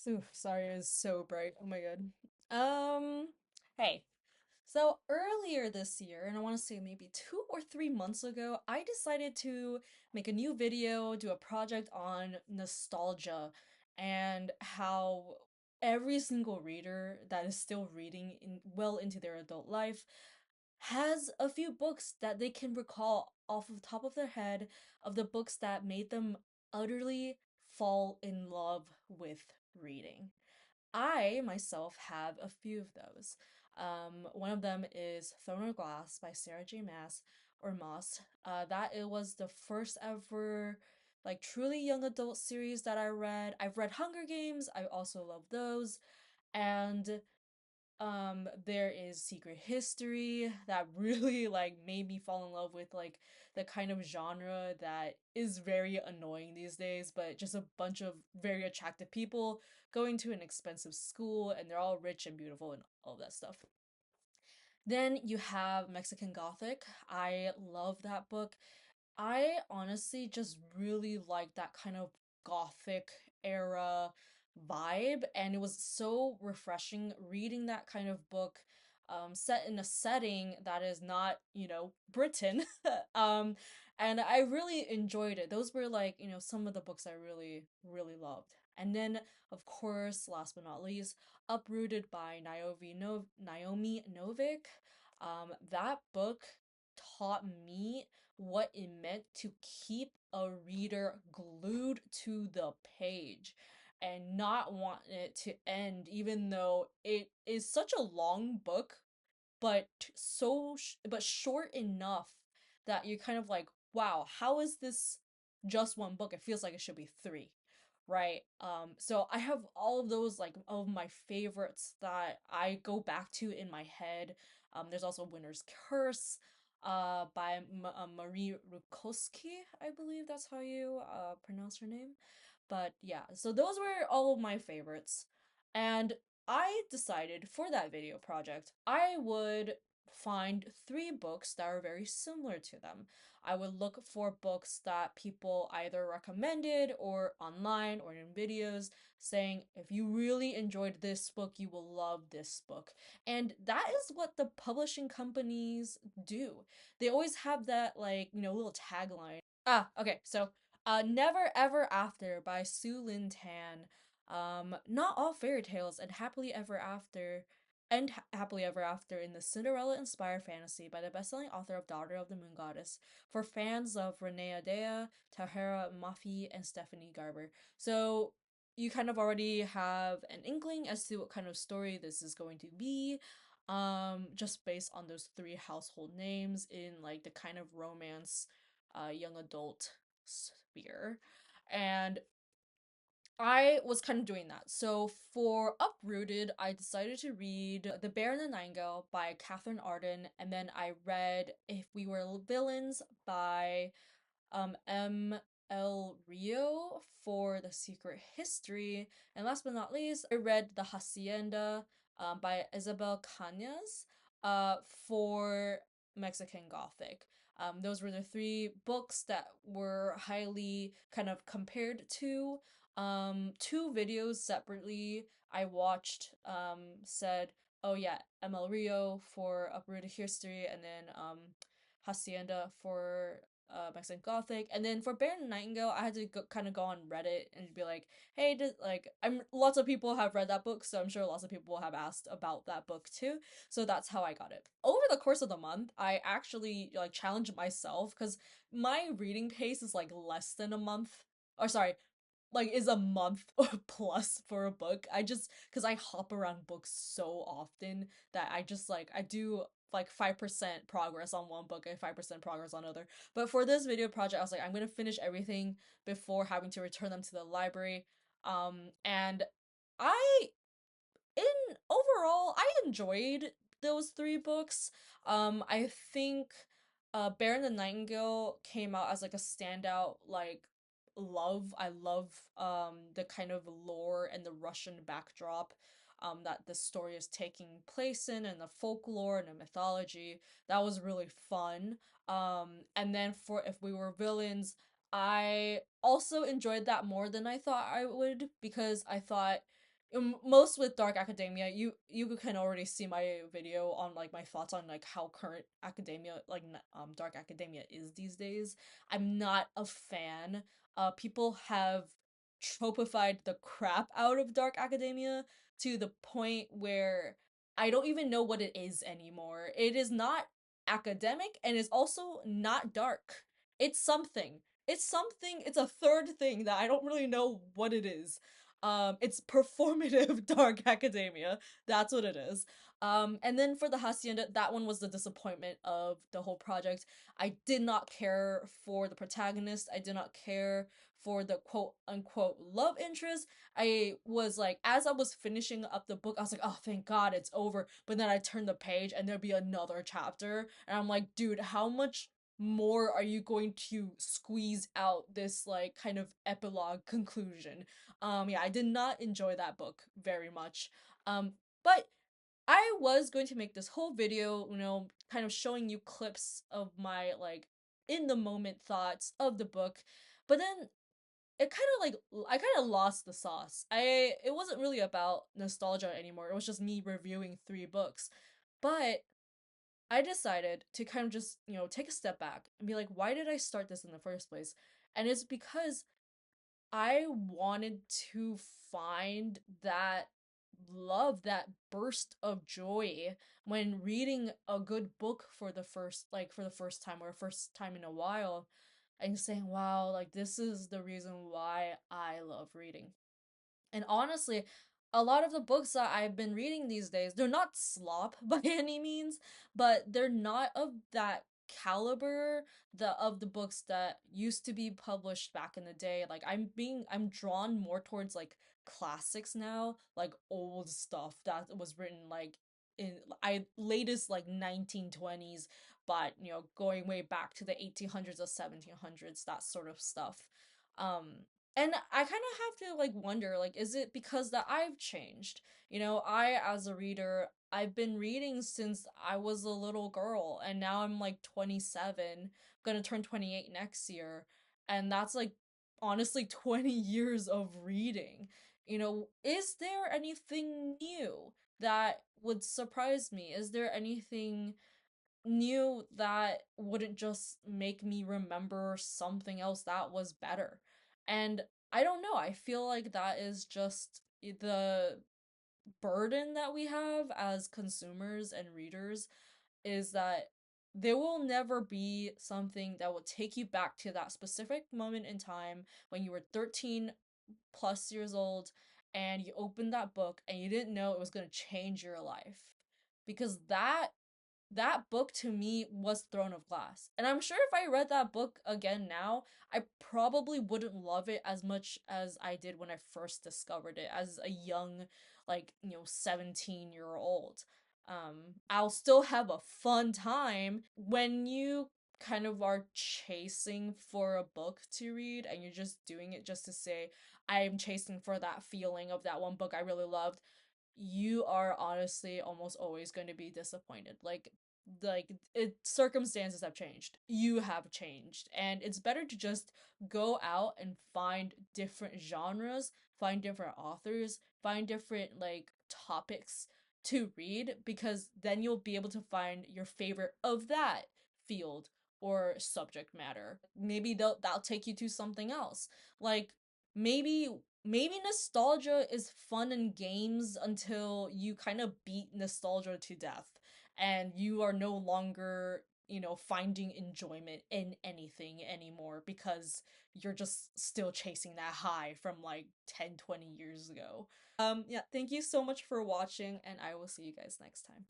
Oof, sorry, it was so bright. Oh my god. Um, hey. So earlier this year, and I want to say maybe 2 or 3 months ago, I decided to make a new video, do a project on nostalgia and how every single reader that is still reading well into their adult life has a few books that they can recall off of the top of their head of the books that made them utterly fall in love with reading. I myself have a few of those. One of them is Throne of Glass by Sarah J. Maas or Moss. That it was the first ever like truly young adult series that I read. I've read Hunger Games. I also love those. And there is Secret History that really like made me fall in love with like the kind of genre that is very annoying these days, but just a bunch of very attractive people going to an expensive school and they're all rich and beautiful and all that stuff. Then you have Mexican Gothic. I love that book. I honestly just really like that kind of gothic era vibe, and it was so refreshing reading that kind of book set in a setting that is not, Britain. um and I really enjoyed it. Those were like, some of the books I really really loved. And then of course, last but not least, Uprooted by Naomi Novik. That book taught me what it meant to keep a reader glued to the page and not want it to end, even though it is such a long book, but but short enough that you're kind of like, wow, how is this just one book? It feels like it should be three, right? So I have all of those like of my favorites that I go back to in my head. There's also Winter's Curse by Marie Rutkowski, I believe that's how you pronounce her name. But yeah, so those were all of my favorites. And I decided for that video project, I would find three books that are very similar to them. I would look for books that people either recommended or online or in videos saying, if you really enjoyed this book, you will love this book. And that is what the publishing companies do. They always have that, like, little tagline. Okay, so Never Ever After by Sue Lin Tan. Not all fairy tales and happily ever after in the Cinderella inspired fantasy by the best-selling author of Daughter of the Moon Goddess for fans of Renee Adea, Tahira Mafi, and Stephanie Garber. So you kind of already have an inkling as to what kind of story this is going to be. Just based on those three household names in like the kind of romance young adult sphere. And I was kind of doing that. So for Uprooted, I decided to read The Bear and the Nightingale by Catherine Arden, and then I read If We Were Villains by M. L. Rio for The Secret History. And last but not least, I read The Hacienda by Isabel Cañas for Mexican Gothic. Those were the three books that were highly kind of compared to. Two videos separately I watched said, oh yeah, ML Rio for Uprooted History, and then Hacienda for Mexican Gothic. And then for Bear and Nightingale, I had to kind of go on Reddit and be like, hey, I'm lots of people have read that book, so I'm sure lots of people have asked about that book too. So that's how I got it. Over the course of the month, I actually like challenged myself because my reading pace is like less than a month. Or sorry, like is a month plus for a book. I just because I hop around books so often that I just like I do like 5% progress on one book and 5% progress on another. But for this video project, I was like, I'm gonna finish everything before having to return them to the library. And I in overall, I enjoyed those three books. I think Bear and the Nightingale came out as like a standout like love. I love the kind of lore and the Russian backdrop that the story is taking place in, and the folklore and the mythology. That was really fun. And then for If We Were Villains, I also enjoyed that more than I thought I would, because I thought most with Dark Academia, you can already see my video on like my thoughts on like how current academia like Dark Academia is these days. I'm not a fan. People have tropified the crap out of Dark Academia to the point where I don't even know what it is anymore. It is not academic and it's also not dark. It's something. It's something. It's a third thing that I don't really know what it is. It's performative dark academia. That's what it is. And then for the Hacienda, that one was the disappointment of the whole project. I did not care for the protagonist. I did not care for the quote unquote love interest. I was like, as I was finishing up the book, I was like, oh, thank God it's over. But then I turned the page and there'd be another chapter. And I'm like, dude, how much more are you going to squeeze out this like kind of epilogue conclusion? Yeah, I did not enjoy that book very much. But I was going to make this whole video, kind of showing you clips of my like in the moment thoughts of the book. But then it kind of like I kind of lost the sauce. It wasn't really about nostalgia anymore. It was just me reviewing three books. But I decided to kind of just, take a step back and be like, why did I start this in the first place? And it's because I wanted to find that love, that burst of joy when reading a good book for the first time or first time in a while and saying, wow, like this is the reason why I love reading. And honestly, a lot of the books that I've been reading these days, they're not slop by any means, but they're not of that caliber of the books that used to be published back in the day. Like I'm drawn more towards like classics now, like old stuff that was written like in I latest like 1920s, but going way back to the 1800s or 1700s, that sort of stuff. And I kind of have to like wonder, like, is it because that I've changed? I as a reader, I've been reading since I was a little girl, and now I'm like 27, gonna turn 28 next year, and that's like honestly 20 years of reading. Is there anything new that would surprise me? Is there anything new that wouldn't just make me remember something else that was better? And I don't know, I feel like that is just the burden that we have as consumers and readers, is that there will never be something that will take you back to that specific moment in time when you were 13 plus years old and you opened that book and you didn't know it was going to change your life. Because that book to me was Throne of Glass. And I'm sure if I read that book again now, I probably wouldn't love it as much as I did when I first discovered it as a young, like, 17-year-old. I'll still have a fun time when you kind of are chasing for a book to read and you're just doing it just to say, I'm chasing for that feeling of that one book I really loved. You are honestly almost always going to be disappointed. Circumstances have changed. You have changed, and it's better to just go out and find different genres, find different authors, find different like topics to read, because then you'll be able to find your favorite of that field or subject matter. Maybe that'll take you to something else. Like maybe nostalgia is fun and games until you kind of beat nostalgia to death and you are no longer, finding enjoyment in anything anymore because you're just still chasing that high from like 10, 20 years ago. Yeah, thank you so much for watching, and I will see you guys next time.